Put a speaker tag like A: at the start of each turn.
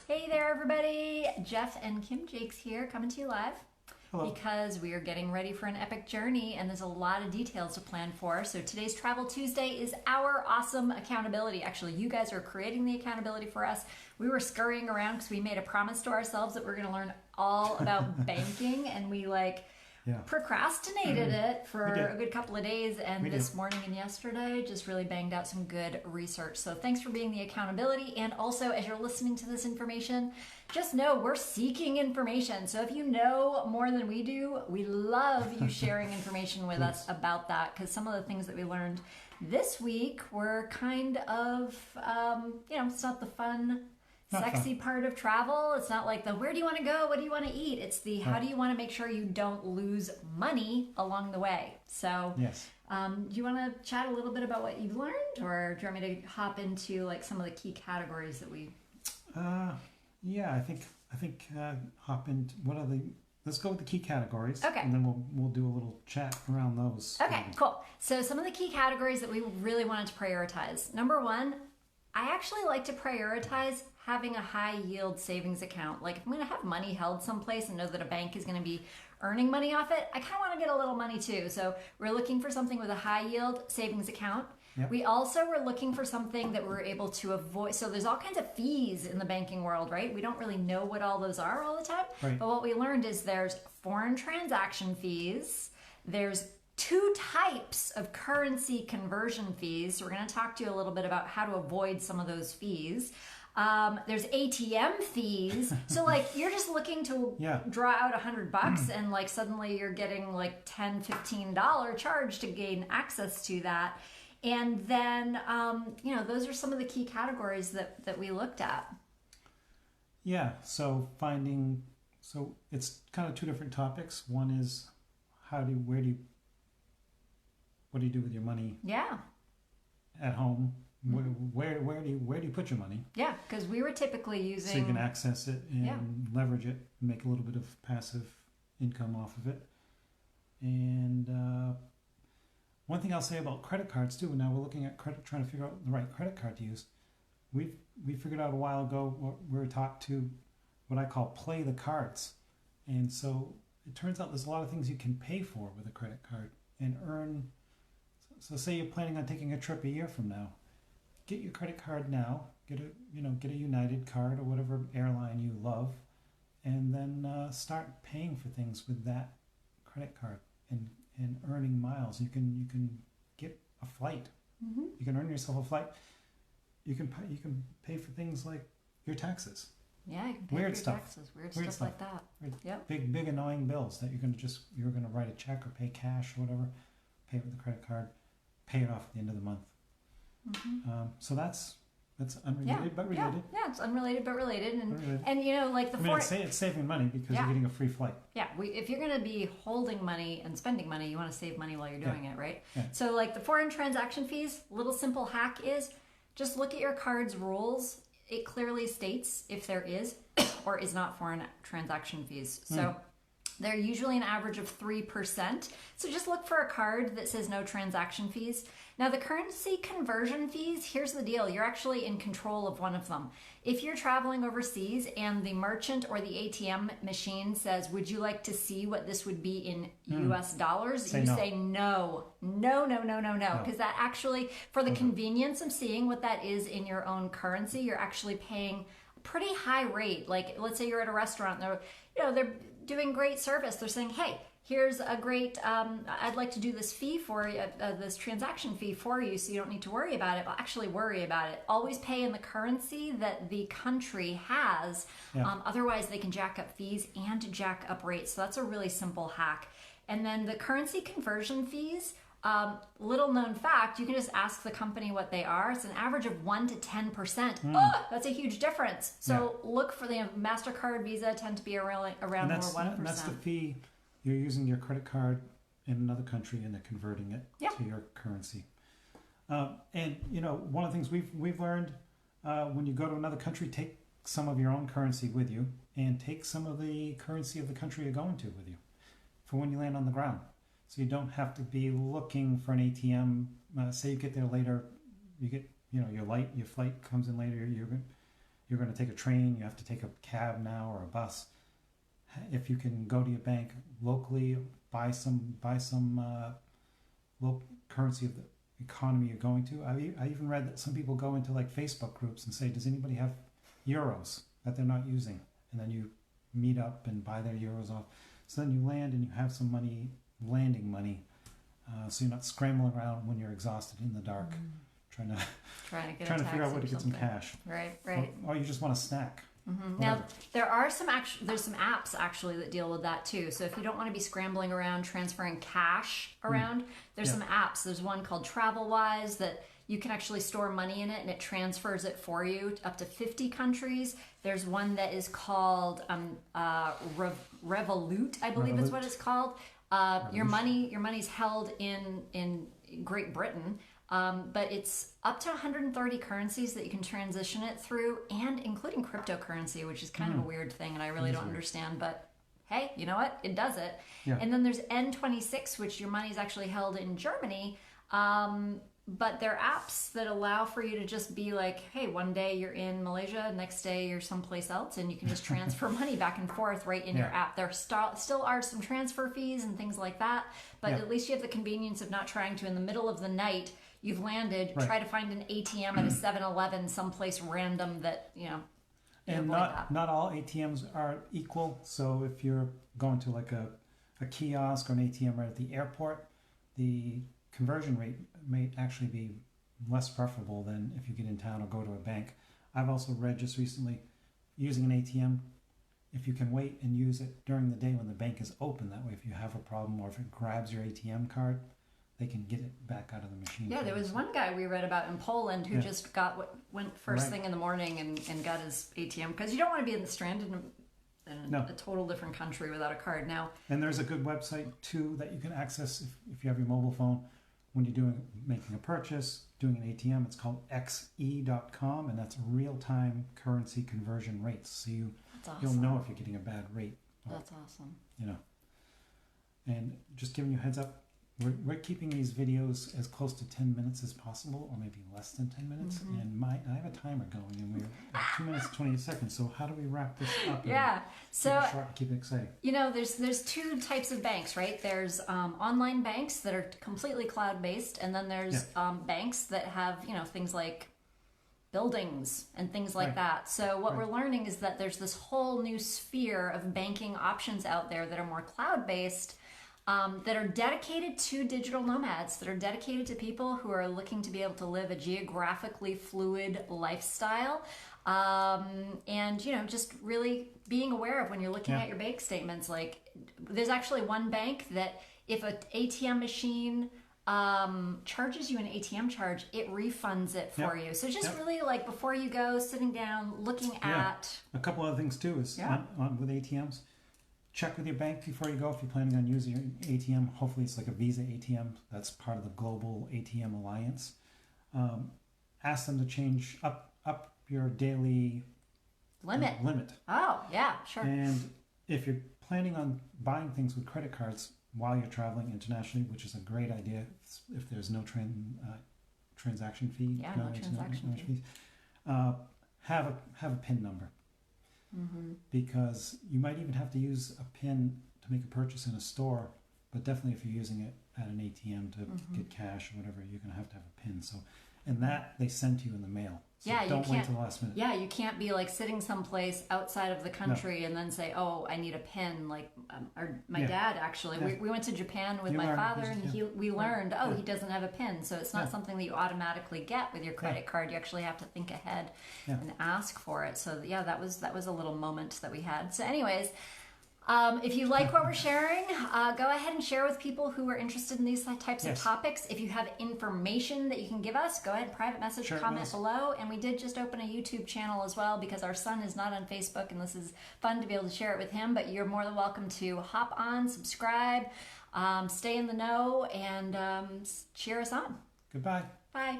A: Hey there, everybody. Jeff and Kim Jakes here, coming to you live.
B: Hello.
A: Because we are getting ready for an epic journey and there's a lot of details to plan for. So today's Travel Tuesday is our awesome accountability. Actually, you guys are creating the accountability for us. We were scurrying around because we made a promise to ourselves that we're going to learn all about banking, and we procrastinated it for a good couple of days, and this morning and yesterday just really banged out some good research. So thanks for being the accountability. And also, as you're listening to this information, just know we're seeking information. So if you know more than we do, we love you sharing information with us about that, because some of the things that we learned this week were kind of, it's not the fun, sexy part of travel. It's not like the where do you want to go, what do you want to eat. It's the how do you want to make sure you don't lose money along the way. So
B: yes.
A: Do you want to chat a little bit about what you've learned, or do you want me to hop into like some of the key categories that we...
B: I think hop into let's go with the key categories.
A: Okay.
B: And then we'll do a little chat around those.
A: Okay, cool. So some of the key categories that we really wanted to prioritize. Number one, I actually like to prioritize having a high yield savings account. Like if I'm going to have money held someplace and know that a bank is going to be earning money off it, I kind of want to get a little money too. So we're looking for something with a high yield savings account.
B: Yep.
A: We also were looking for something that we're able to avoid. So there's all kinds of fees in the banking world, right? We don't really know what all those are all the time.
B: Right.
A: But what we learned is there's foreign transaction fees. There's two types of currency conversion fees. So we're going to talk to you a little bit about how to avoid some of those fees. There's ATM fees. So like you're just looking to draw out $100 and like suddenly you're getting like $10, $15 charge to gain access to that. And then, those are some of the key categories that we looked at.
B: Yeah. So it's kind of two different topics. One is what do you do with your money?
A: Yeah.
B: At home? Where do you put your money?
A: Yeah, because we were typically using...
B: So you can access it and leverage it, and make a little bit of passive income off of it. And one thing I'll say about credit cards too, now we're looking at trying to figure out the right credit card to use. We figured out a while ago, we were taught to what I call play the cards. And so it turns out there's a lot of things you can pay for with a credit card and earn. So say you're planning on taking a trip a year from now. Get your credit card now, get a United card or whatever airline you love, and then start paying for things with that credit card and earning miles. You can get a flight.
A: Mm-hmm.
B: You can earn yourself a flight. You can pay for things like your taxes.
A: Yeah, you can pay for your taxes. Weird stuff like that. Yep.
B: Big annoying bills that you're gonna write a check or pay cash or whatever. Pay with the credit card. Pay it off at the end of the month.
A: Mm-hmm.
B: So that's unrelated but related.
A: Yeah, it's unrelated but related, and
B: it's saving money because you're getting a free flight.
A: Yeah, if you're going to be holding money and spending money, you want to save money while you're doing it, right?
B: Yeah.
A: So like the foreign transaction fees, little simple hack is just look at your card's rules. It clearly states if there is or is not foreign transaction fees. So they're usually an average of 3%. So just look for a card that says no transaction fees. Now the currency conversion fees, here's the deal. You're actually in control of one of them. If you're traveling overseas and the merchant or the ATM machine says, would you like to see what this would be in US dollars? Say no. No. Because that actually, for the convenience of seeing what that is in your own currency, you're actually paying a pretty high rate. Like let's say you're at a restaurant, they're doing great service. They're saying, hey, here's a great, I'd like to do this fee for you, this transaction fee for you, so you don't need to worry about it. Well, actually worry about it. Always pay in the currency that the country has.
B: Yeah.
A: Otherwise, they can jack up fees and jack up rates. So that's a really simple hack. And then the currency conversion fees, little known fact, you can just ask the company what they are. It's an average of 1 to 10%. That's a huge difference. So look for the MasterCard, Visa tend to be around more 1%.
B: And that's the fee. You're using your credit card in another country and they're converting it to your currency. And one of the things we've learned when you go to another country, take some of your own currency with you and take some of the currency of the country you're going to with you for when you land on the ground. So you don't have to be looking for an ATM. Say you get there later, you get your flight comes in later. you're going to take a train, you have to take a cab now or a bus. If you can go to your bank locally, buy some local currency of the economy you're going to. I even read that some people go into like Facebook groups and say, does anybody have euros that they're not using? And then you meet up and buy their euros off. So then you land and you have some money, landing money, so you're not scrambling around when you're exhausted in the dark, trying to figure out where to get some cash.
A: Right.
B: Or you just want a snack.
A: Now there's some apps actually that deal with that too. So if you don't want to be scrambling around transferring cash around, there's some apps. There's one called TravelWise that you can actually store money in it and it transfers it for you up to 50 countries. There's one that is called Revolut, I believe is what it's called. Your money's held in Great Britain. But it's up to 130 currencies that you can transition it through, and including cryptocurrency, which is kind of a weird thing, and I really don't understand. But hey, you know what? It does it. Yeah. And then there's N26, which your money's actually held in Germany. But they're apps that allow for you to just be like, hey, one day you're in Malaysia, next day you're someplace else, and you can just transfer money back and forth right in your app. There still are some transfer fees and things like that, but at least you have the convenience of not trying to, in the middle of the night, you've landed, try to find an ATM at a 7-Eleven someplace random that,
B: And not all ATMs are equal. So if you're going to like a kiosk or an ATM right at the airport, the conversion rate may actually be less preferable than if you get in town or go to a bank. I've also read just recently, using an ATM, if you can wait and use it during the day when the bank is open, that way if you have a problem or if it grabs your ATM card, they can get it back out of the machine. Yeah,
A: there was one guy we read about in Poland who just went first thing in the morning and got his ATM, because you don't want to be stranded in a total different country without a card now.
B: And there's a good website too that you can access if you have your mobile phone when you're making a purchase, doing an ATM. It's called xe.com, and that's real-time currency conversion rates. So you'll know if you're getting a bad rate.
A: That's awesome.
B: And just giving you a heads up, we're keeping these videos as close to 10 minutes as possible, or maybe less than 10 minutes. And I have a timer going, and we're at 2 minutes and 28 seconds. So how do we wrap this up?
A: So
B: keep it exciting.
A: There's two types of banks, right? There's online banks that are completely cloud-based, and then there's banks that have things like buildings and things like that. So what we're learning is that there's this whole new sphere of banking options out there that are more cloud-based, that are dedicated to digital nomads, that are dedicated to people who are looking to be able to live a geographically fluid lifestyle. And, just really being aware of when you're looking at your bank statements. Like, there's actually one bank that if an ATM machine charges you an ATM charge, it refunds it for you. So just really, like, before you go, sitting down, looking at...
B: A couple other things too is with ATMs. Check with your bank before you go if you're planning on using your ATM. Hopefully it's like a Visa ATM. That's part of the Global ATM Alliance. Ask them to change up your daily limit.
A: Oh, yeah, sure.
B: And if you're planning on buying things with credit cards while you're traveling internationally, which is a great idea if there's no transaction fee.
A: Yeah, no transaction fee.
B: Have a PIN number. Because you might even have to use a PIN to make a purchase in a store, but definitely if you're using it at an ATM to get cash or whatever, you're going to have a PIN. So, and that they send to you in the mail. So don't wait till the last minute.
A: Yeah, you can't be like sitting someplace outside of the country and then say, "Oh, I need a PIN." Like, my dad actually, we went to Japan with my father, and we learned, he doesn't have a PIN. So it's not something that you automatically get with your credit card. You actually have to think ahead and ask for it. So that was a little moment that we had. So, anyways. If you like what we're sharing, go ahead and share with people who are interested in these types of topics. If you have information that you can give us, go ahead, private message, comment below. And we did just open a YouTube channel as well, because our son is not on Facebook, and this is fun to be able to share it with him. But you're more than welcome to hop on, subscribe, stay in the know, and cheer us on.
B: Goodbye.
A: Bye.